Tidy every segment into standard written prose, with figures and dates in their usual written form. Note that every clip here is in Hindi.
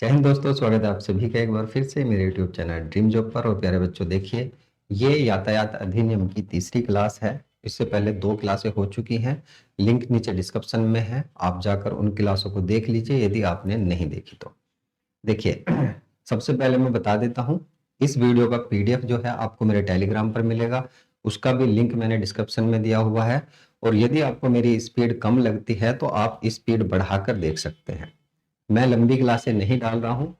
जय हिंद दोस्तों, स्वागत है आप सभी का एक बार फिर से मेरे YouTube चैनल ड्रीम जॉब पर। और प्यारे बच्चों, देखिए ये यातायात अधिनियम की तीसरी क्लास है। इससे पहले 2 क्लासें हो चुकी हैं। लिंक नीचे डिस्क्रिप्शन में है, आप जाकर उन क्लासों को देख लीजिए यदि आपने नहीं देखी तो। देखिए सबसे पहले मैं बता देता हूँ, इस वीडियो का PDF जो है आपको मेरे टेलीग्राम पर मिलेगा। उसका भी लिंक मैंने डिस्क्रिप्शन में दिया हुआ है। और यदि आपको मेरी स्पीड कम लगती है तो आप स्पीड बढ़ाकर देख सकते हैं। मैं लंबी क्लासें नहीं डाल रहा हूँ,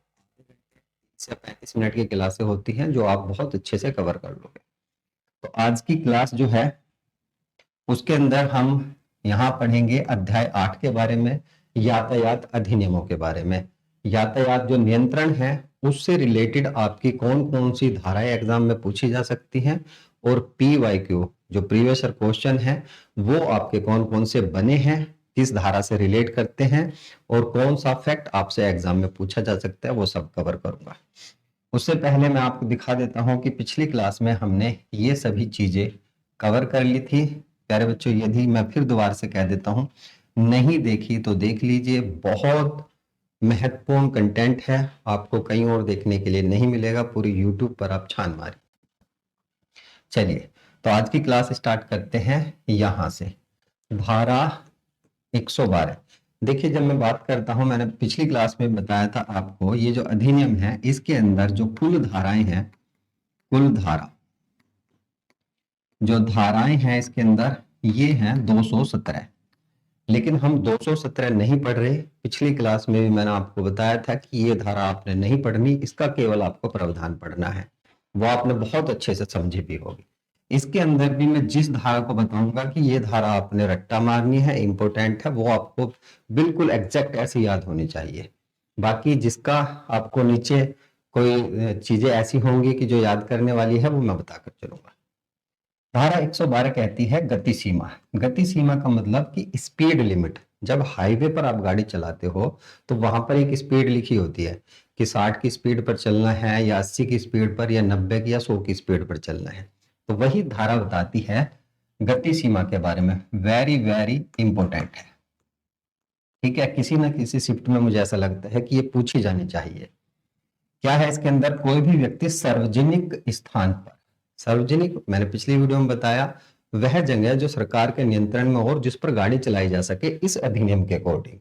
से 35 मिनट की क्लासें होती हैं जो आप बहुत अच्छे से कवर कर लोगे। तो आज की क्लास जो है उसके अंदर हम यहाँ पढ़ेंगे अध्याय 8 के बारे में, यातायात अधिनियमों के बारे में। यातायात जो नियंत्रण है उससे रिलेटेड आपकी कौन कौन सी धाराएं एग्जाम में पूछी जा सकती हैं, और PYQ जो प्रीवियस ईयर क्वेश्चन है वो आपके कौन कौन से बने हैं, किस धारा से रिलेट करते हैं, और कौन सा फैक्ट आपसे एग्जाम में पूछा जा सकता है, वो सब कवर करूंगा। उससे पहले मैं आपको दिखा देता हूं कि पिछली क्लास में हमने ये सभी चीजें कवर कर ली थी। प्यारे बच्चों, यदि मैं फिर दोबारा से कह देता हूं, नहीं देखी तो देख लीजिए, बहुत महत्वपूर्ण कंटेंट है, आपको कहीं और देखने के लिए नहीं मिलेगा, पूरी यूट्यूब पर आप छान मारिए। चलिए, तो आज की क्लास स्टार्ट करते हैं यहां से। धारा 112। देखिए, जब मैं बात करता हूं, मैंने पिछली क्लास में बताया था आपको, ये जो अधिनियम है इसके अंदर जो कुल धाराएं हैं, कुल धारा जो धाराएं हैं इसके अंदर ये हैं 217। लेकिन हम 217 नहीं पढ़ रहे। पिछली क्लास में भी मैंने आपको बताया था कि ये धारा आपने नहीं पढ़नी, इसका केवल आपको प्रावधान पढ़ना है, वो आपने बहुत अच्छे से समझी भी होगी। इसके अंदर भी मैं जिस धारा को बताऊंगा कि ये धारा आपने रट्टा मारनी है, इंपॉर्टेंट है, वो आपको बिल्कुल एग्जैक्ट ऐसे याद होनी चाहिए। बाकी जिसका आपको नीचे कोई चीजें ऐसी होंगी कि जो याद करने वाली है, वो मैं बताकर चलूंगा। धारा 112 कहती है गति सीमा। गति सीमा का मतलब कि स्पीड लिमिट। जब हाईवे पर आप गाड़ी चलाते हो तो वहां पर एक स्पीड लिखी होती है कि 60 की स्पीड पर चलना है, या 80 की स्पीड पर, या 90 की या 100 की स्पीड पर चलना है। तो वही धारा बताती है गति सीमा के बारे में। वेरी वेरी इंपॉर्टेंट है, ठीक है। किसी ना किसी शिफ्ट में मुझे ऐसा लगता है कि ये पूछी जानी चाहिए। क्या है इसके अंदर? कोई भी व्यक्ति सार्वजनिक स्थान पर, सार्वजनिक मैंने पिछली वीडियो में बताया, वह जगह जो सरकार के नियंत्रण में हो और जिस पर गाड़ी चलाई जा सके इस अधिनियम के अकॉर्डिंग,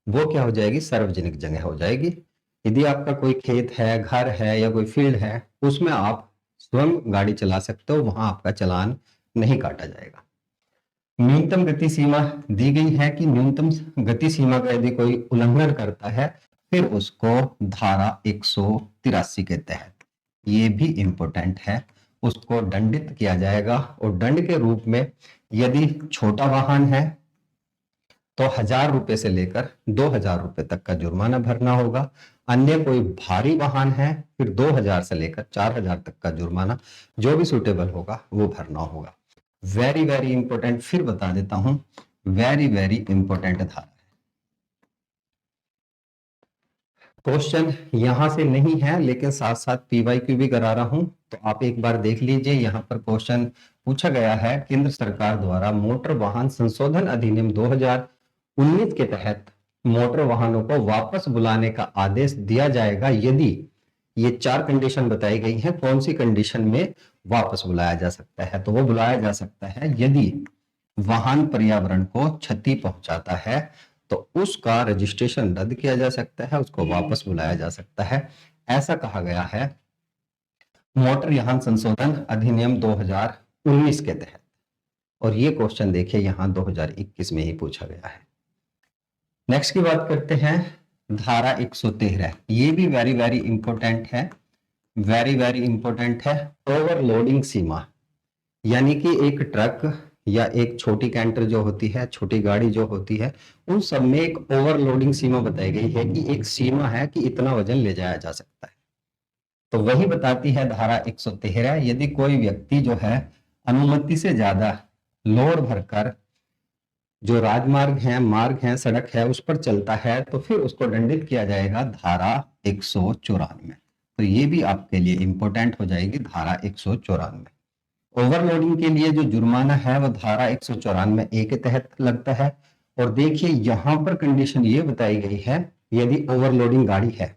वो क्या हो जाएगी? सार्वजनिक जगह हो जाएगी। यदि आपका कोई खेत है, घर है, या कोई फील्ड है, उसमें आप स्वयं गाड़ी चला सकते हो, वहां आपका चालान नहीं काटा जाएगा। न्यूनतम गति सीमा दी गई है कि न्यूनतम गति सीमा का यदि कोई उल्लंघन करता है फिर उसको धारा 183 के तहत, ये भी इंपॉर्टेंट है, उसको दंडित किया जाएगा। और दंड के रूप में यदि छोटा वाहन है तो 1000 रुपए से लेकर 2000 रुपए तक का जुर्माना भरना होगा। अन्य कोई भारी वाहन है फिर 2000 से लेकर 4000 तक का जुर्माना, जो भी सुटेबल होगा वो भरना होगा। वेरी वेरी इंपॉर्टेंट, फिर बता देता हूं, वेरी वेरी इंपॉर्टेंट धारा। क्वेश्चन यहां से नहीं है लेकिन साथ साथ PYQ भी करा रहा हूं, तो आप एक बार देख लीजिए। यहां पर क्वेश्चन पूछा गया है, केंद्र सरकार द्वारा मोटर वाहन संशोधन अधिनियम 2019 के तहत मोटर वाहनों को वापस बुलाने का आदेश दिया जाएगा यदि, ये 4 कंडीशन बताई गई हैं, कौन सी कंडीशन में वापस बुलाया जा सकता है? तो वो बुलाया जा सकता है यदि वाहन पर्यावरण को क्षति पहुंचाता है तो उसका रजिस्ट्रेशन रद्द किया जा सकता है, उसको वापस बुलाया जा सकता है। ऐसा कहा गया है मोटर यान संशोधन अधिनियम 2019 के तहत। और ये क्वेश्चन देखिए यहां 2021 में ही पूछा गया है। नेक्स्ट की बात करते हैं, धारा 113। ये भी वेरी वेरी इंपॉर्टेंट है, वेरी वेरी इंपॉर्टेंट है। ओवरलोडिंग सीमा, यानी कि एक ट्रक या एक छोटी कैंटर जो होती है, छोटी गाड़ी जो होती है, उन सब में एक ओवरलोडिंग सीमा बताई गई है कि एक सीमा है कि इतना वजन ले जाया जा सकता है। तो वही बताती है धारा 113। यदि कोई व्यक्ति जो है अनुमति से ज्यादा लोड भरकर जो राजमार्ग है, मार्ग है, सड़क है, उस पर चलता है तो फिर उसको दंडित किया जाएगा धारा 194। तो ये भी आपके लिए इंपॉर्टेंट हो जाएगी, धारा 194। ओवरलोडिंग के लिए जो जुर्माना है वो धारा 194A के तहत लगता है। और देखिए यहां पर कंडीशन ये बताई गई है यदि ओवरलोडिंग गाड़ी है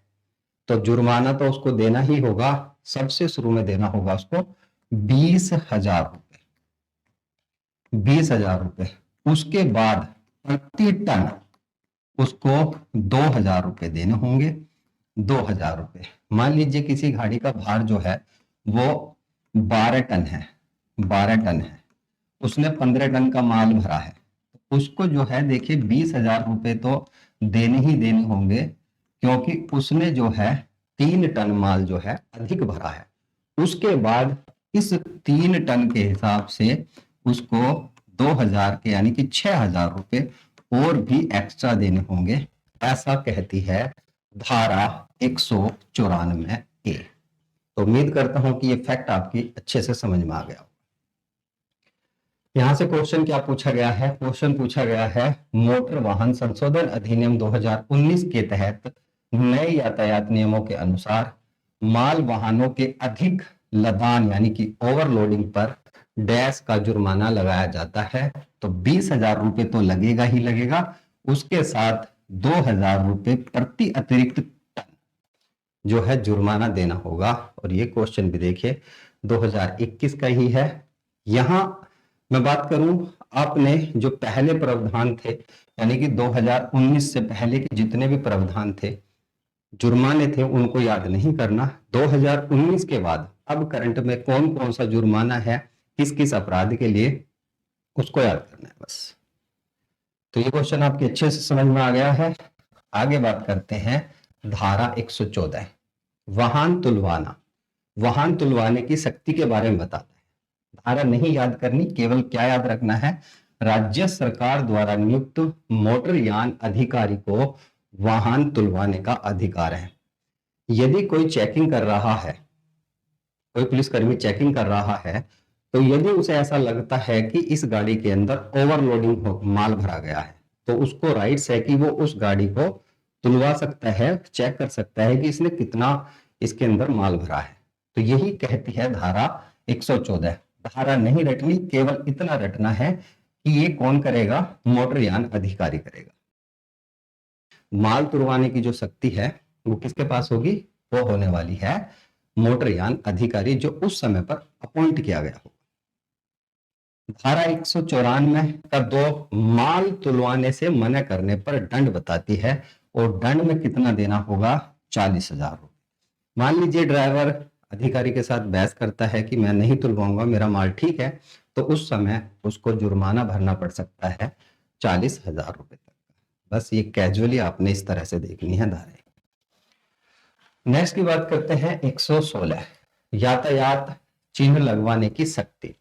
तो जुर्माना तो उसको देना ही होगा। सबसे शुरू में देना होगा उसको 20,000 रुपए, 20,000 रुपए। उसके बाद प्रति टन उसको 2,000 रुपए देने होंगे, 2,000 रुपए। मान लीजिए किसी गाड़ी का भार जो है वो 12 टन है, 12 टन है, उसने 15 टन का माल भरा है, उसको जो है देखिए 20,000 रुपए तो देने ही देने होंगे, क्योंकि उसने जो है 3 टन माल जो है अधिक भरा है। उसके बाद इस 3 टन के हिसाब से उसको 2,000 के यानी कि 6,000 रुपए और भी एक्स्ट्रा देने होंगे, ऐसा कहती है धारा 194A। तो उम्मीद करता हूं कि ये फैक्ट आपकी अच्छे से समझ में आ गया। यहां से क्वेश्चन क्या पूछा गया है? क्वेश्चन पूछा गया है मोटर वाहन संशोधन अधिनियम 2019 के तहत नए यातायात नियमों के अनुसार माल वाहनों के अधिक लदान यानी कि ओवरलोडिंग पर डैश का जुर्माना लगाया जाता है। तो 20,000 रुपए तो लगेगा ही लगेगा, उसके साथ 2,000 रुपए प्रति अतिरिक्त टन जो है जुर्माना देना होगा। और ये क्वेश्चन भी देखिए 2021 का ही है। यहां मैं बात करूं, आपने जो पहले प्रावधान थे यानी कि 2019 से पहले के जितने भी प्रावधान थे, जुर्माने थे, उनको याद नहीं करना। 2019 के बाद अब करंट में कौन कौन सा जुर्माना है किस किस अपराध के लिए, उसको याद करना है बस। तो ये क्वेश्चन आपके अच्छे से समझ में आ गया है। आगे बात करते हैं धारा 114 वाहन तुलवाना। वाहन तुलवाने की सख्ती के बारे में बताता है। धारा नहीं याद करनी, केवल क्या याद रखना है, राज्य सरकार द्वारा नियुक्त मोटर यान अधिकारी को वाहन तुलवाने का अधिकार है। यदि कोई चेकिंग कर रहा है, कोई पुलिसकर्मी चेकिंग कर रहा है, तो यदि उसे ऐसा लगता है कि इस गाड़ी के अंदर ओवरलोडिंग माल भरा गया है, तो उसको राइट्स है कि वो उस गाड़ी को तुलवा सकता है, चेक कर सकता है कि इसने कितना इसके अंदर माल भरा है। तो यही कहती है धारा 114। धारा नहीं रटनी, केवल इतना रटना है कि ये कौन करेगा, मोटरयान अधिकारी करेगा। माल तुलवाने की जो शक्ति है वो किसके पास होगी, वो होने वाली है मोटरयान अधिकारी, जो उस समय पर अपॉइंट किया गया हो। धारा 194 का 2 माल तुलवाने से मना करने पर दंड बताती है, और दंड में कितना देना होगा, 40,000 रुपए। मान लीजिए ड्राइवर अधिकारी के साथ बहस करता है कि मैं नहीं तुलवाऊंगा, मेरा माल ठीक है, तो उस समय उसको जुर्माना भरना पड़ सकता है 40,000 रुपए तक का। बस ये कैजुअली आपने इस तरह से देखनी है धाराएं। नेक्स्ट की बात करते हैं 116 यातायात चिन्ह लगवाने की शक्ति।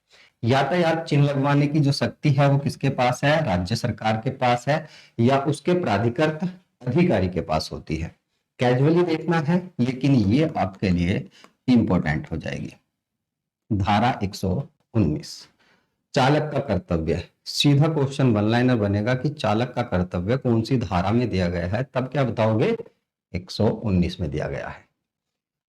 यातायात चिन्ह लगवाने की जो शक्ति है वो किसके पास है, राज्य सरकार के पास है या उसके प्राधिकृत अधिकारी के पास होती है। कैजुअली देखना है, लेकिन ये आपके लिए इंपॉर्टेंट हो जाएगी। धारा 119 चालक का कर्तव्य। सीधा क्वेश्चन वन लाइनर बनेगा कि चालक का कर्तव्य कौन सी धारा में दिया गया है, तब क्या बताओगे, 119 में दिया गया है।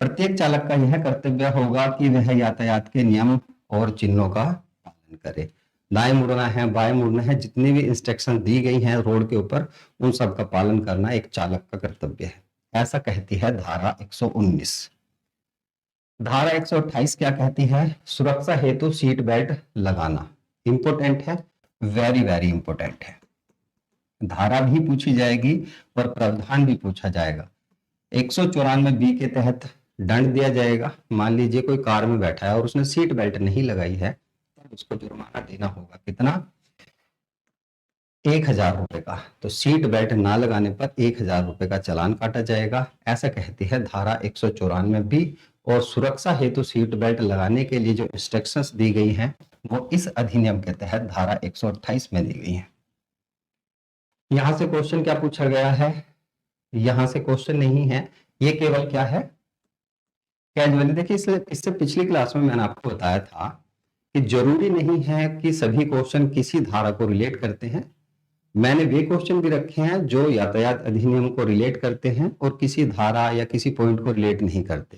प्रत्येक चालक का यह कर्तव्य होगा कि वह यातायात के नियम और चिन्हों का पालन करे। दाएं मुड़ना है, बाएं मुड़ना है, जितनी भी इंस्ट्रक्शन दी गई हैं रोड के ऊपर, उन सब का पालन करना एक चालक का कर्तव्य है, ऐसा कहती है धारा 119। धारा 128 क्या कहती है, सुरक्षा हेतु सीट बेल्ट लगाना। इंपोर्टेंट है, वेरी वेरी इंपोर्टेंट है। धारा भी पूछी जाएगी और प्रावधान भी पूछा जाएगा। 194B के तहत दंड दिया जाएगा। मान लीजिए कोई कार में बैठा है और उसने सीट बेल्ट नहीं लगाई है, तो उसको जुर्माना देना होगा, कितना, 1,000 रुपए का। तो सीट बेल्ट ना लगाने पर 1,000 रुपए का चालान काटा जाएगा, ऐसा कहती है धारा 194B। और सुरक्षा हेतु सीट बेल्ट लगाने के लिए जो इंस्ट्रक्शंस दी गई हैं वो इस अधिनियम के तहत धारा 128 में दी गई हैं। यहां से क्वेश्चन क्या पूछा गया है, यहां से क्वेश्चन नहीं है, ये केवल क्या है, कैजुअली। देखिए इससे पिछली क्लास में मैंने आपको बताया था कि जरूरी नहीं है कि सभी क्वेश्चन किसी धारा को रिलेट करते हैं। मैंने वे क्वेश्चन भी रखे हैं जो यातायात अधिनियम को रिलेट करते हैं और किसी धारा या किसी पॉइंट को रिलेट नहीं करते,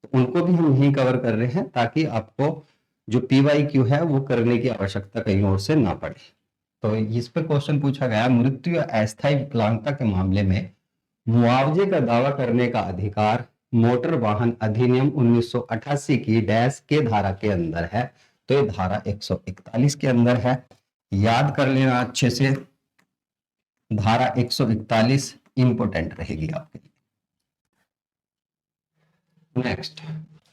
तो उनको भी हम यही कवर कर रहे हैं ताकि आपको जो PYQ है वो करने की आवश्यकता कहीं और से ना पड़े। तो इस पर क्वेश्चन पूछा गया, मृत्यु या अस्थायी विकलांगता के मामले में मुआवजे का दावा करने का अधिकार मोटर वाहन अधिनियम 1988 की डैश के धारा के अंदर है, तो ये धारा 141 के अंदर है। याद कर लेना अच्छे से, धारा 141 इंपोर्टेंट रहेगी आपके लिए। नेक्स्ट,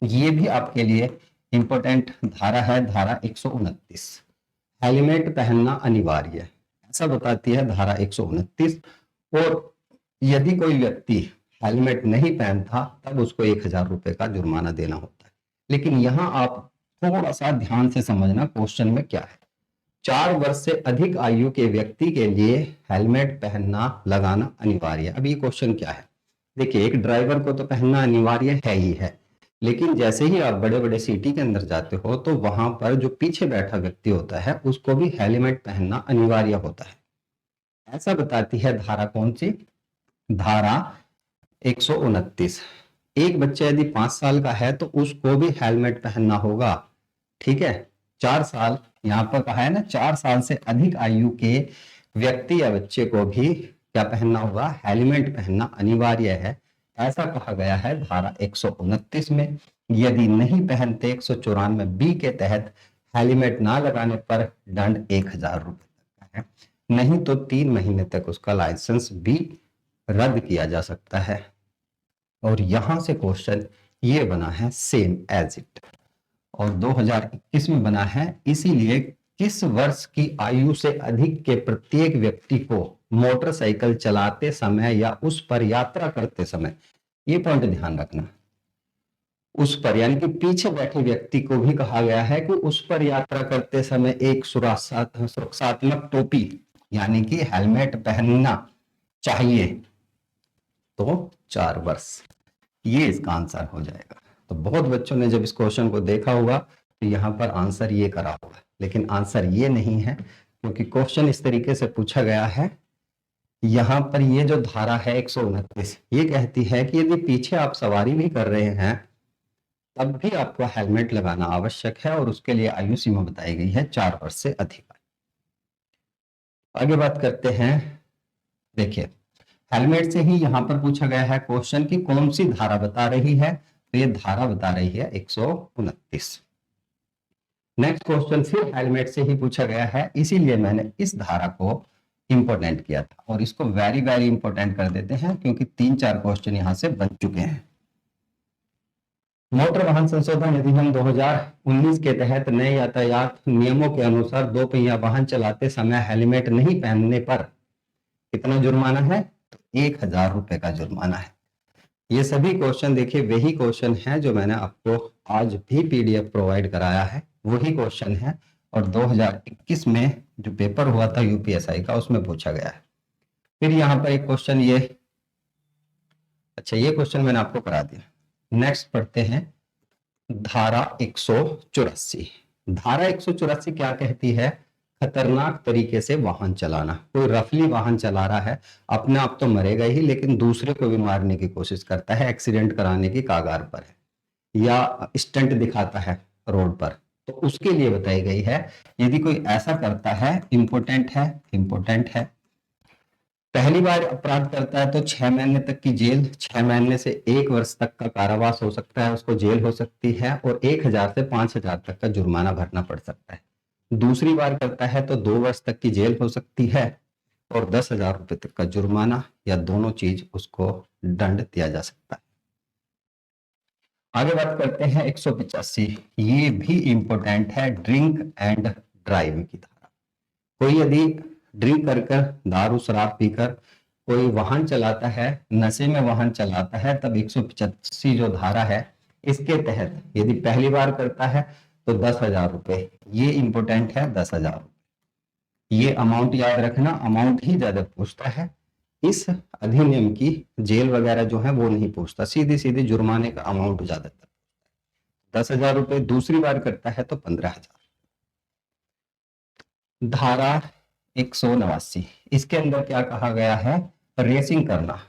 ये भी आपके लिए इंपोर्टेंट धारा है, धारा 129, हेलमेट पहनना अनिवार्य है, ऐसा बताती है धारा 129। और यदि कोई व्यक्ति हेलमेट नहीं पहनता तब उसको 1000 रुपए का जुर्माना देना होता है। लेकिन यहां आप थोड़ा सा ध्यान से समझना क्वेश्चन में क्या है। 4 वर्ष से अधिक आयु के व्यक्ति के लिए हेलमेट पहनना लगाना अनिवार्य है। अब ये क्वेश्चन क्या है, देखिए एक ड्राइवर को तो पहनना अनिवार्य है ही है, लेकिन जैसे ही आप बड़े बड़े सिटी के अंदर जाते हो तो वहां पर जो पीछे बैठा व्यक्ति होता है उसको भी हेलमेट पहनना अनिवार्य होता है। ऐसा बताती है धारा कौन सी, धारा 129। एक बच्चा यदि 5 साल का है तो उसको भी हेलमेट पहनना होगा, ठीक है। 4 साल यहाँ पर कहा है ना, 4 साल से अधिक आयु के व्यक्ति या बच्चे को भी क्या पहनना होगा, हेलमेट पहनना अनिवार्य है, ऐसा कहा गया है धारा 129 में। यदि नहीं पहनते 194 बी के तहत हेलमेट ना लगाने पर दंड 1000 रुपए तक का है, नहीं तो 3 महीने तक उसका लाइसेंस भी रद्द किया जा सकता है। और यहां से क्वेश्चन ये बना है सेम एज इट, और 2021 में बना है, इसीलिए किस वर्ष की आयु से अधिक के प्रत्येक व्यक्ति को मोटरसाइकिल चलाते समय या उस पर यात्रा करते समय, ये पॉइंट ध्यान रखना, उस पर यानी कि पीछे बैठे व्यक्ति को भी कहा गया है कि उस पर यात्रा करते समय एक सुरक्षात्मक टोपी यानी कि हेलमेट पहनना चाहिए, तो 4 वर्ष, ये इसका आंसर हो जाएगा। तो बहुत बच्चों ने जब इस क्वेश्चन को देखा होगा तो यहाँ पर आंसर ये करा होगा, लेकिन आंसर ये नहीं है, क्योंकि क्वेश्चन इस तरीके से पूछा गया है। यहाँ पर ये जो धारा है 129, ये कहती है कि यदि पीछे आप सवारी भी कर रहे हैं तब भी आपको हेलमेट लगाना आवश्यक है, और उसके लिए आयु सीमा बताई गई है 4 वर्ष से अधिक। आगे बात करते हैं, देखिए हेलमेट से ही यहां पर पूछा गया है क्वेश्चन की कौन सी धारा बता रही है, तो ये धारा बता रही है 129। नेक्स्ट क्वेश्चन फिर हेलमेट से ही पूछा गया है, इसीलिए मैंने इस धारा को इंपोर्टेंट किया था, और इसको वेरी वेरी इंपोर्टेंट कर देते हैं क्योंकि 3-4 क्वेश्चन यहां से बन चुके हैं। मोटर वाहन संशोधन अधिनियम 2019 के तहत नए यातायात नियमों के अनुसार 2 पहिया वाहन चलाते समय हेलमेट नहीं पहनने पर कितना जुर्माना है, तो 1000 रुपए का जुर्माना है। ये सभी क्वेश्चन देखिए वही क्वेश्चन है जो मैंने आपको आज भी पीडीएफ प्रोवाइड कराया है, वही क्वेश्चन है, और 2021 में जो पेपर हुआ था यूपीएसआई का उसमें पूछा गया है। फिर यहाँ पर एक क्वेश्चन ये, अच्छा ये क्वेश्चन मैंने आपको करा दिया। नेक्स्ट पढ़ते हैं धारा 184। धारा 184 क्या कहती है, खतरनाक तरीके से वाहन चलाना। कोई रफली वाहन चला रहा है, अपने आप तो मरेगा ही लेकिन दूसरे को भी मारने की कोशिश करता है, एक्सीडेंट कराने की कागार पर है, या स्टंट दिखाता है रोड पर, तो उसके लिए बताई गई है। यदि कोई ऐसा करता है, इंपोर्टेंट है, इंपोर्टेंट है, पहली बार अपराध करता है तो 6 महीने तक की जेल, 6 महीने से 1 वर्ष तक का कारावास हो सकता है, उसको जेल हो सकती है, और 1000 से 5000 तक का जुर्माना भरना पड़ सकता है। दूसरी बार करता है तो 2 वर्ष तक की जेल हो सकती है और 10,000 रुपए तक का जुर्माना, या दोनों चीज उसको दंड दिया जा सकता है। आगे बात करते हैं 185, ये भी इंपॉर्टेंट है, ड्रिंक एंड ड्राइव की धारा। कोई यदि ड्रिंक कर दारू शराब पीकर कोई वाहन चलाता है, नशे में वाहन चलाता है, तब 185 जो धारा है इसके तहत यदि पहली बार करता है तो 10,000 रुपए, ये इंपोर्टेंट है, 10,000 रुपए। ये अमाउंट याद रखना, अमाउंट ही ज्यादा पूछता है, इस अधिनियम की जेल वगैरह जो है वो नहीं पूछता, सीधी सीधी जुर्माने का अमाउंट ज्यादातर 10,000 रुपए। दूसरी बार करता है तो 15,000। धारा 189, इसके अंदर क्या कहा गया है, रेसिंग करना।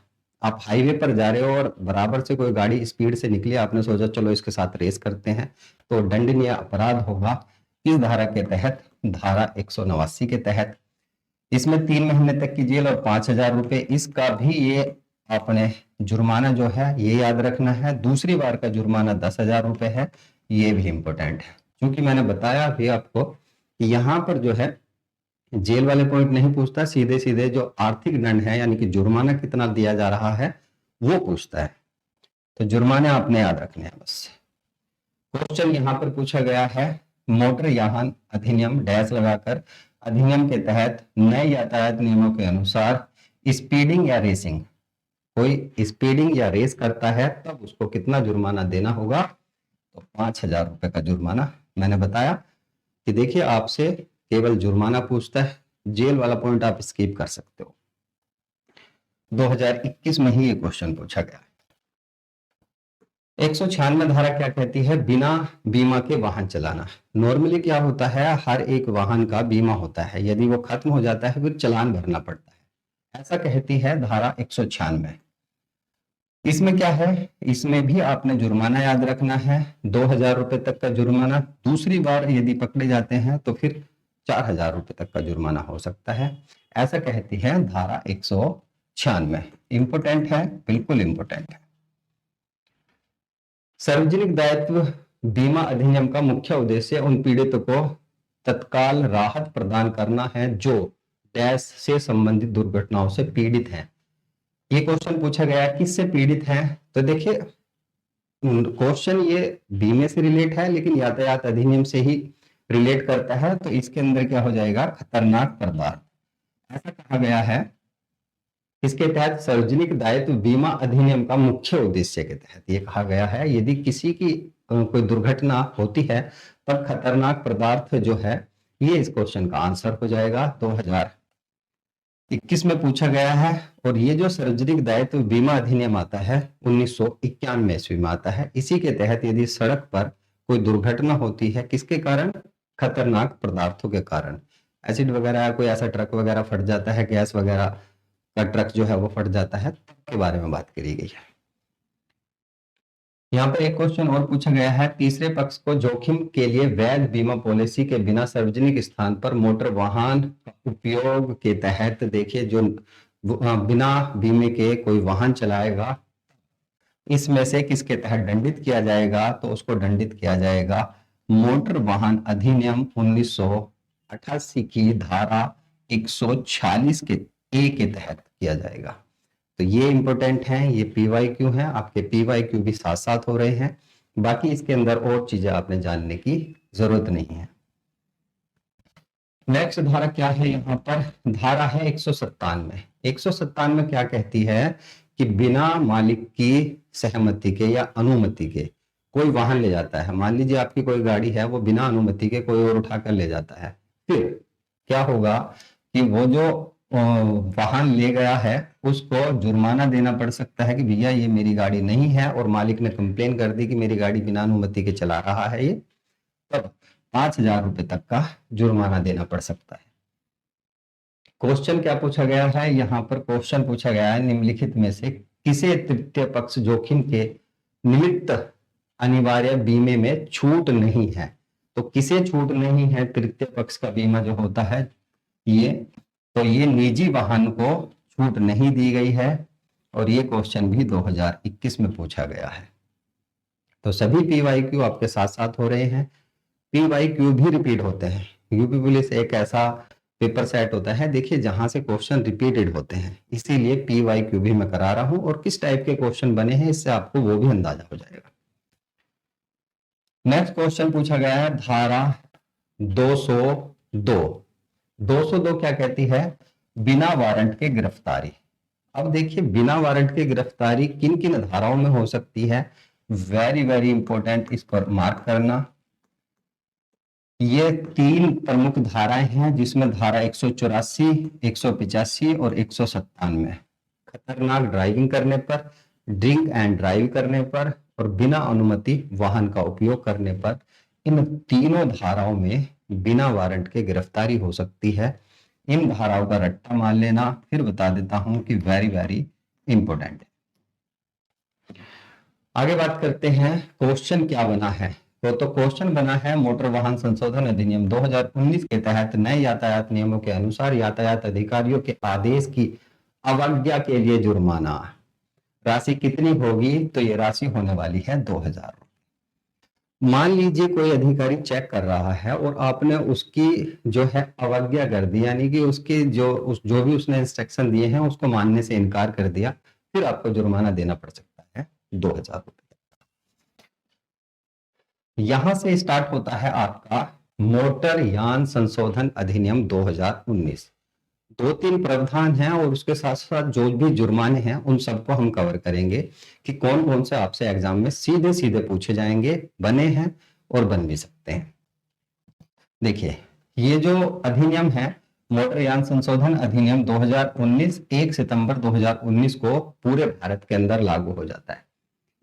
आप हाईवे पर जा रहे हो और बराबर से कोई गाड़ी स्पीड से निकली, आपने सोचा चलो इसके साथ रेस करते हैं, तो दंडनीय अपराध होगा इस धारा के तहत, धारा 189 के तहत। इसमें 3 महीने तक की जेल और 5,000 रुपए, इसका भी ये आपने जुर्माना जो है ये याद रखना है। दूसरी बार का जुर्माना 10,000 रुपए है, ये भी इंपॉर्टेंट है, क्योंकि मैंने बताया अभी आपको कि यहाँ पर जो है जेल वाले पॉइंट नहीं पूछता, सीधे सीधे जो आर्थिक दंड है यानी कि जुर्माना कितना दिया जा रहा है वो पूछता है। तो जुर्माने आपने याद रखने हैं बस। क्वेश्चन यहाँ पर पूछा गया है, मोटर यान अधिनियम डैश लगाकर अधिनियम के तहत नए यातायात नियमों के अनुसार स्पीडिंग या रेसिंग, कोई स्पीडिंग या रेस करता है तब उसको कितना जुर्माना देना होगा? तो 5,000 रुपए का जुर्माना। मैंने बताया कि देखिए आपसे केवल जुर्माना पूछता है, जेल वाला पॉइंट आप स्किप कर सकते हो। 2021 में ही ये क्वेश्चन पूछा गया। 196 धारा क्या कहती है? बिना बीमा के वाहन चलाना। नॉर्मली क्या होता है, हर एक वाहन का बीमा होता है, यदि वो खत्म हो जाता है फिर चालान भरना पड़ता है, ऐसा कहती है धारा 196। इसमें क्या है, इसमें भी आपने जुर्माना याद रखना है, 2,000 रुपए तक का जुर्माना। दूसरी बार यदि पकड़े जाते हैं तो फिर 4,000 रुपए तक का जुर्माना हो सकता है, ऐसा कहती है धारा 196। इंपोर्टेंट है, बिल्कुल इंपोर्टेंट है। सार्वजनिक दायित्व बीमा अधिनियम का मुख्य उद्देश्य उन पीड़ितों को तत्काल राहत प्रदान करना है जो डैश से संबंधित दुर्घटनाओं से पीड़ित हैं। ये क्वेश्चन पूछा गया किससे पीड़ित हैं? तो देखिए क्वेश्चन ये बीमे से रिलेट है लेकिन यातायात अधिनियम से ही रिलेट करता है, तो इसके अंदर क्या हो जाएगा? खतरनाक पदार्थ। ऐसा कहा गया है इसके तहत सार्वजनिक दायित्व बीमा अधिनियम का मुख्य उद्देश्य के तहत ये कहा गया है, यदि किसी की कोई दुर्घटना होती है तब खतरनाक पदार्थ जो है ये इस क्वेश्चन का आंसर हो जाएगा। 2021 में पूछा गया है। और ये जो सार्वजनिक दायित्व बीमा अधिनियम आता है 1991 ईस्वी में आता है, इसी के तहत यदि सड़क पर कोई दुर्घटना होती है किसके कारण? खतरनाक पदार्थों के कारण। एसिड वगैरह, कोई ऐसा ट्रक वगैरह फट जाता है, गैस वगैरह का ट्रक जो है वो फट जाता है, के बारे में बात करी गई है। यहाँ पर एक क्वेश्चन और पूछा गया है, तीसरे पक्ष को जोखिम के लिए वैध बीमा पॉलिसी के बिना सार्वजनिक स्थान पर मोटर वाहन उपयोग के तहत, देखिए जो बिना बीमे के कोई वाहन चलाएगा इसमें से किसके तहत दंडित किया जाएगा? तो उसको दंडित किया जाएगा मोटर वाहन अधिनियम 1988 की धारा 146 के ए के तहत किया जाएगा। तो ये इंपॉर्टेंट है, ये पीवाईक्यू है, आपके पीवाईक्यू भी साथ साथ हो रहे हैं, बाकी इसके अंदर और चीजें आपने जानने की जरूरत नहीं है। नेक्स्ट धारा क्या है? यहाँ पर धारा है 197। 197 क्या कहती है कि बिना मालिक की सहमति के या अनुमति के कोई वाहन ले जाता है, मान लीजिए आपकी कोई गाड़ी है, वो बिना अनुमति के कोई और उठाकर ले जाता है, फिर क्या होगा कि वो जो वाहन ले गया है उसको जुर्माना देना पड़ सकता है कि भैया ये मेरी गाड़ी नहीं है, और मालिक ने कंप्लेन कर दी कि मेरी गाड़ी बिना अनुमति के चला रहा है ये, तब 5,000 रुपए तक का जुर्माना देना पड़ सकता है। क्वेश्चन क्या पूछा गया है? यहाँ पर क्वेश्चन पूछा गया है, निम्नलिखित में से किसे तृतीय पक्ष जोखिम के निमित्त अनिवार्य बीमे में छूट नहीं है? तो किसे छूट नहीं है तृतीय पक्ष का बीमा जो होता है ये? तो ये निजी वाहन को छूट नहीं दी गई है, और ये क्वेश्चन भी 2021 में पूछा गया है। तो सभी पीवाईक्यू आपके साथ साथ हो रहे हैं, पीवाईक्यू भी रिपीट होते हैं। यूपी पुलिस एक ऐसा पेपर सेट होता है, देखिए जहां से क्वेश्चन रिपीटेड होते हैं, इसीलिए पीवाईक्यू भी मैं करा रहा हूं, और किस टाइप के क्वेश्चन बने हैं इससे आपको वो भी अंदाजा हो जाएगा। नेक्स्ट क्वेश्चन पूछा गया है धारा 202। 202 क्या कहती है? बिना वारंट के गिरफ्तारी। अब देखिए बिना वारंट के गिरफ्तारी किन किन धाराओं में हो सकती है? वेरी वेरी इंपॉर्टेंट, इस पर मार्क करना। ये 3 प्रमुख धाराएं हैं जिसमें धारा 184, 185 और 197। खतरनाक ड्राइविंग करने पर, ड्रिंक एंड ड्राइव करने पर, और बिना अनुमति वाहन का उपयोग करने पर, इन तीनों धाराओं में बिना वारंट के गिरफ्तारी हो सकती है। इन धाराओं का रट्टा मान लेना, फिर बता देता हूं कि वेरी वेरी इंपॉर्टेंट है। आगे बात करते हैं क्वेश्चन क्या बना है। तो क्वेश्चन बना है, मोटर वाहन संशोधन अधिनियम 2019 के तहत नए यातायात नियमों के अनुसार यातायात अधिकारियों के आदेश की अवज्ञा के लिए जुर्माना। राशि कितनी होगी, तो ये राशि होने वाली है 2000 रुपये। मान लीजिए कोई अधिकारी चेक कर रहा है और आपने उसकी जो है अवज्ञा कर दी, यानी कि उसकी जो भी उसने इंस्ट्रक्शन दिए हैं उसको मानने से इनकार कर दिया, फिर आपको जुर्माना देना पड़ सकता है 2000 रुपये। यहां से स्टार्ट होता है आपका मोटर यान संशोधन अधिनियम 2019। 2-3 प्रावधान हैं और उसके साथ साथ जो भी जुर्माने हैं उन सबको हम कवर करेंगे कि कौन कौन से आपसे एग्जाम में सीधे सीधे पूछे जाएंगे, बने हैं और बन भी सकते हैं। देखिए, ये जो अधिनियम है मोटर यान संशोधन अधिनियम 2019 1 सितंबर 2019 को पूरे भारत के अंदर लागू हो जाता है।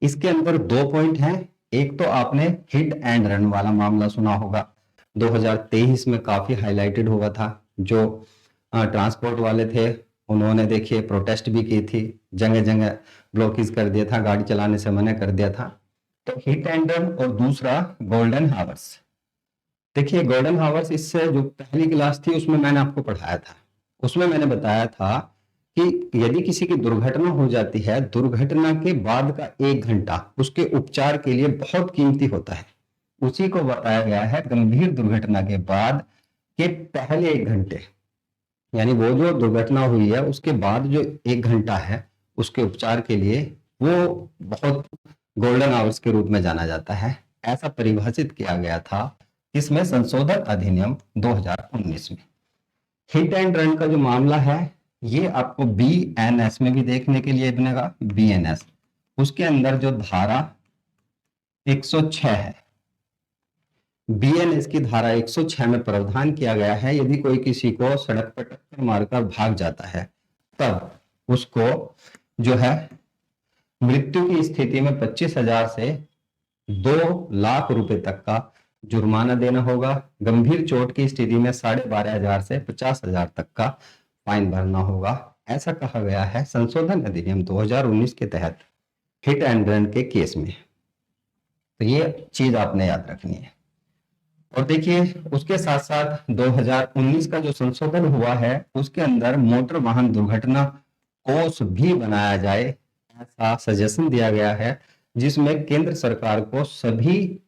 इसके अंदर 2 पॉइंट हैं। एक तो आपने हिट एंड रन वाला मामला सुना होगा, 2023 में काफी हाईलाइटेड हुआ था। जो ट्रांसपोर्ट वाले थे उन्होंने देखिए प्रोटेस्ट भी की थी, जगह जगह ब्लॉकेज कर दिया था, गाड़ी चलाने से मना कर दिया था। तो हिट एंड रन और दूसरा गोल्डन हावर्स। देखिए गोल्डन हावर्स, इससे जो पहली क्लास थी उसमें मैंने आपको पढ़ाया था, उसमें मैंने बताया था कि यदि किसी की दुर्घटना हो जाती है, दुर्घटना के बाद का 1 घंटा उसके उपचार के लिए बहुत कीमती होता है। उसी को बताया गया है गंभीर दुर्घटना के बाद के पहले 1 घंटे, यानी वो जो दुर्घटना हुई है उसके बाद जो 1 घंटा है उसके उपचार के लिए वो बहुत गोल्डन आवर्स के रूप में जाना जाता है। ऐसा परिभाषित किया गया था इसमें संशोधन अधिनियम 2019 में। हिट एंड रन का जो मामला है ये आपको बीएनएस में भी देखने के लिए बनेगा। बीएनएस उसके अंदर जो धारा 106 है, बीएनएस की धारा 106 में प्रावधान किया गया है यदि कोई किसी को सड़क पर टक्कर मारकर भाग जाता है तब उसको जो है मृत्यु की स्थिति में 25,000 से 2 लाख रुपए तक का जुर्माना देना होगा। गंभीर चोट की स्थिति में 12,500 से 50,000 तक का फाइन भरना होगा। ऐसा कहा गया है संशोधन अधिनियम 2019 के तहत हिट एंड रन के केस में। तो ये चीज आपने याद रखनी है। और देखिए उसके साथ साथ 2019 का जो संशोधन हुआ है उसके अंदर मोटर वाहन दुर्घटना कोष भी बनाया जाए, ऐसा सजेशन दिया गया है, जिसमें केंद्र सरकार को सभी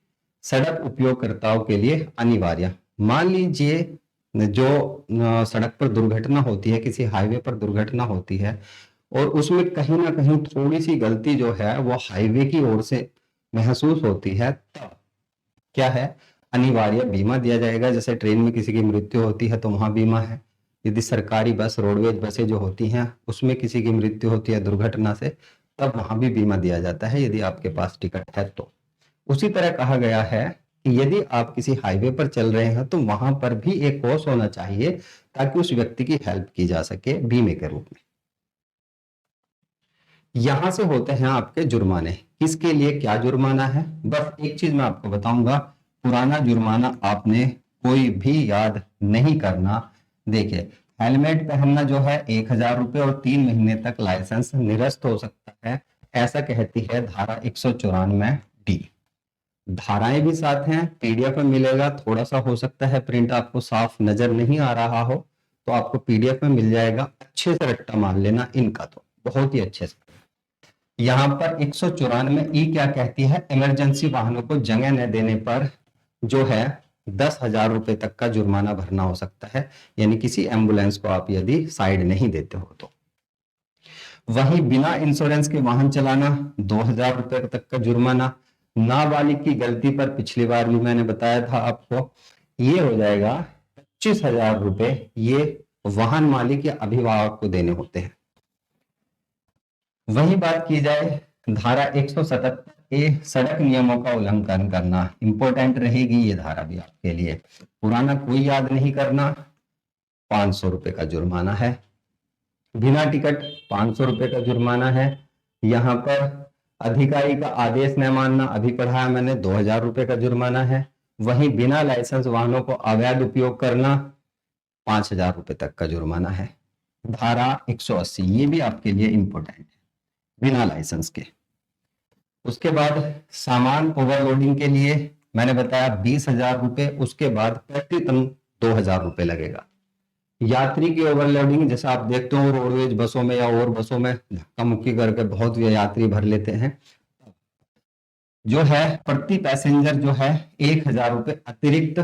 सड़क उपयोगकर्ताओं के लिए अनिवार्य, मान लीजिए जो सड़क पर दुर्घटना होती है, किसी हाईवे पर दुर्घटना होती है और उसमें कहीं ना कहीं थोड़ी सी गलती जो है वो हाईवे की ओर से महसूस होती है, तब क्या है अनिवार्य बीमा दिया जाएगा। जैसे ट्रेन में किसी की मृत्यु होती है तो वहां बीमा है। यदि सरकारी बस, रोडवेज बसें जो होती हैं उसमें किसी की मृत्यु होती है दुर्घटना से, तब वहां भी बीमा दिया जाता है यदि आपके पास टिकट है तो। उसी तरह कहा गया है कि यदि आप किसी हाईवे पर चल रहे हैं तो वहां पर भी एक कोष होना चाहिए ताकि उस व्यक्ति की हेल्प की जा सके बीमे के रूप में। यहां से होते हैं आपके जुर्माने। किसके लिए क्या जुर्माना है, बस एक चीज मैं आपको बताऊंगा, पुराना जुर्माना आपने कोई भी याद नहीं करना। देखिए हेलमेट पहनना जो है 1,000 रुपए और 3 महीने तक लाइसेंस निरस्त हो सकता है, ऐसा कहती है धारा 194D। धाराएं भी साथ हैं, पीडीएफ में मिलेगा, थोड़ा सा हो सकता है प्रिंट आपको साफ नजर नहीं आ रहा हो तो आपको पीडीएफ में मिल जाएगा। अच्छे से रट्टा मान लेना इनका, तो बहुत ही अच्छे से। यहाँ पर 194 क्या कहती है, इमरजेंसी वाहनों को जगह न देने पर जो है 10,000 रुपए तक का जुर्माना भरना हो सकता है, यानी किसी एम्बुलेंस को आप यदि साइड नहीं देते हो तो। वहीं बिना इंश्योरेंस के वाहन चलाना 2,000 रुपए तक का जुर्माना। नाबालिग की गलती पर पिछली बार भी मैंने बताया था आपको, ये हो जाएगा 25,000 रुपए, ये वाहन मालिक या अभिभावक को देने होते हैं। वही बात की जाए धारा 177 सड़क नियमों का उल्लंघन करना, इंपॉर्टेंट रहेगी ये धारा भी आपके लिए। पुराना कोई याद नहीं करना, 500 रुपए का जुर्माना है। बिना टिकट 500 रुपए का जुर्माना है। यहाँ पर अधिकारी का आदेश न मानना, अभी पढ़ाया मैंने, 2,000 रुपए का जुर्माना है। वहीं बिना लाइसेंस वाहनों को अवैध उपयोग करना 5,000 रुपए तक का जुर्माना है। धारा 180 ये भी आपके लिए इंपॉर्टेंट है, बिना लाइसेंस के। उसके बाद सामान ओवरलोडिंग के लिए मैंने बताया 20,000 रुपए, उसके बाद प्रति टन 2,000 रुपए लगेगा। यात्री की ओवरलोडिंग, जैसे आप देखते हो रोडवेज बसों में या और बसों में धक्का मुक्की करके बहुत यात्री भर लेते हैं, जो है प्रति पैसेंजर जो है 1,000 रुपये अतिरिक्त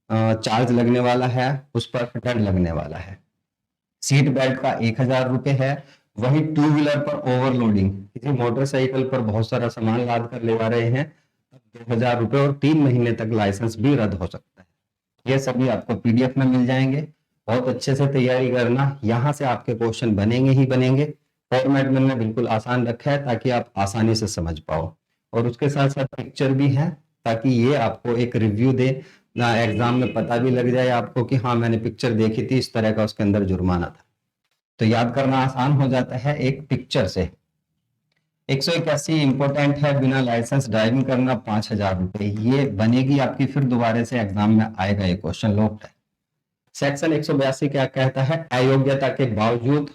चार्ज लगने वाला है, उस पर दंड लगने वाला है। सीट बेल्ट का 1,000 रुपये है। वही टू व्हीलर पर ओवरलोडिंग, किसी मोटरसाइकिल पर बहुत सारा सामान लाद कर ले जा रहे हैं, 2,000 रुपये और 3 महीने तक लाइसेंस भी रद्द हो सकता है। ये सभी आपको पीडीएफ में मिल जाएंगे। बहुत अच्छे से तैयारी करना, यहाँ से आपके क्वेश्चन बनेंगे ही बनेंगे। फॉर्मेट मैंने बिल्कुल आसान रखा है ताकि आप आसानी से समझ पाओ, और उसके साथ साथ पिक्चर भी है ताकि ये आपको एक रिव्यू दे ना, एग्जाम में पता भी लग जाए आपको कि हाँ मैंने पिक्चर देखी थी, इस तरह का उसके अंदर जुर्माना था। तो याद करना आसान हो जाता है एक पिक्चर से। 181 इंपॉर्टेंट है, बिना लाइसेंस ड्राइविंग करना 5,000 रुपये। ये बनेगी आपकी, फिर दोबारा से एग्जाम में आएगा ये क्वेश्चन लॉक्ड है। सेक्शन 182 क्या कहता है, अयोग्यता के बावजूद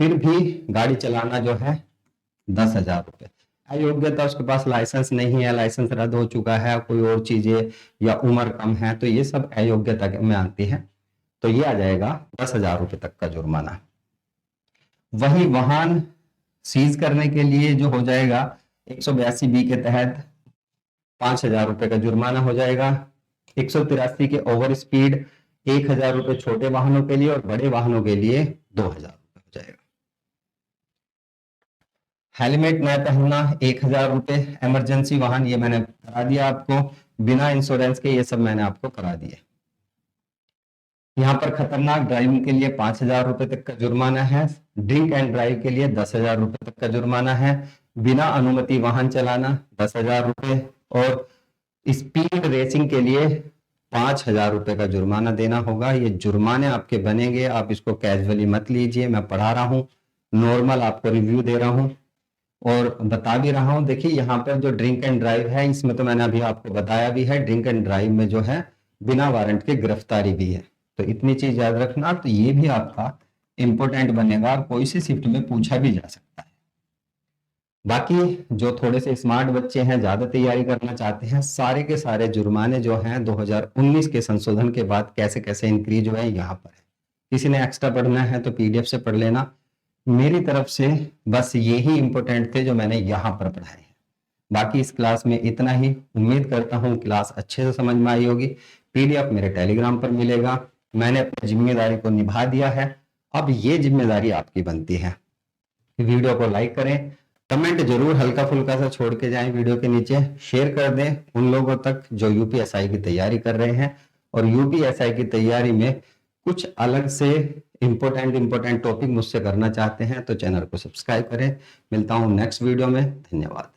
फिर भी गाड़ी चलाना जो है 10,000 रुपये। अयोग्यता, उसके पास लाइसेंस नहीं है, लाइसेंस रद्द हो चुका है, कोई और चीजें या उम्र कम है, तो ये सब अयोग्यता में आती है। तो ये आ जाएगा 10,000 रुपये तक का जुर्माना। वही वाहन सीज करने के लिए जो हो जाएगा 182 बी के तहत 5,000 रुपये का जुर्माना हो जाएगा। 183 के ओवर स्पीड 1,000 रुपये छोटे वाहनों के लिए, और बड़े वाहनों के लिए 2,000 रुपये हो जाएगा। हेलमेट न पहनना 1,000 रुपये। इमरजेंसी वाहन, ये मैंने करा दिया आपको, बिना इंश्योरेंस के ये सब मैंने आपको करा दिए। यहाँ पर खतरनाक ड्राइविंग के लिए 5,000 रुपये तक का जुर्माना है। ड्रिंक एंड ड्राइव के लिए 10,000 रुपये तक का जुर्माना है। बिना अनुमति वाहन चलाना 10,000 रुपये, और स्पीड रेसिंग के लिए 5,000 रुपये का जुर्माना देना होगा। ये जुर्माने आपके बनेंगे, आप इसको कैजुअली मत लीजिए। मैं पढ़ा रहा हूँ, नॉर्मल आपको रिव्यू दे रहा हूँ और बता भी रहा हूँ। देखिए यहाँ पर जो ड्रिंक एंड ड्राइव है, इसमें तो मैंने अभी आपको बताया भी है, ड्रिंक एंड ड्राइव में जो है बिना वारंट के गिरफ्तारी भी है। तो इतनी चीज याद रखना, तो ये भी आपका इंपॉर्टेंट बनेगा और कोई सी शिफ्ट में पूछा भी जा सकता है। बाकी जो थोड़े से स्मार्ट बच्चे हैं, ज्यादा तैयारी करना चाहते हैं, सारे के सारे जुर्माने जो हैं 2019 के संशोधन के बाद कैसे कैसे इंक्रीज हुए हैं यहाँ पर है। किसी ने एक्स्ट्रा पढ़ना है तो पीडीएफ से पढ़ लेना। मेरी तरफ से बस यही इंपॉर्टेंट थे जो मैंने यहाँ पर पढ़ाए हैं। बाकी इस क्लास में इतना ही। उम्मीद करता हूँ क्लास अच्छे से समझ में आई होगी। पीडीएफ मेरे टेलीग्राम पर मिलेगा। मैंने अपनी जिम्मेदारी को निभा दिया है, अब ये जिम्मेदारी आपकी बनती है। वीडियो को लाइक करें, कमेंट जरूर हल्का फुल्का सा छोड़ के जाएं वीडियो के नीचे, शेयर कर दें उन लोगों तक जो यूपीएसआई की तैयारी कर रहे हैं और यूपीएसआई की तैयारी में कुछ अलग से इंपॉर्टेंट टॉपिक मुझसे करना चाहते हैं, तो चैनल को सब्सक्राइब करें। मिलता हूं नेक्स्ट वीडियो में। धन्यवाद।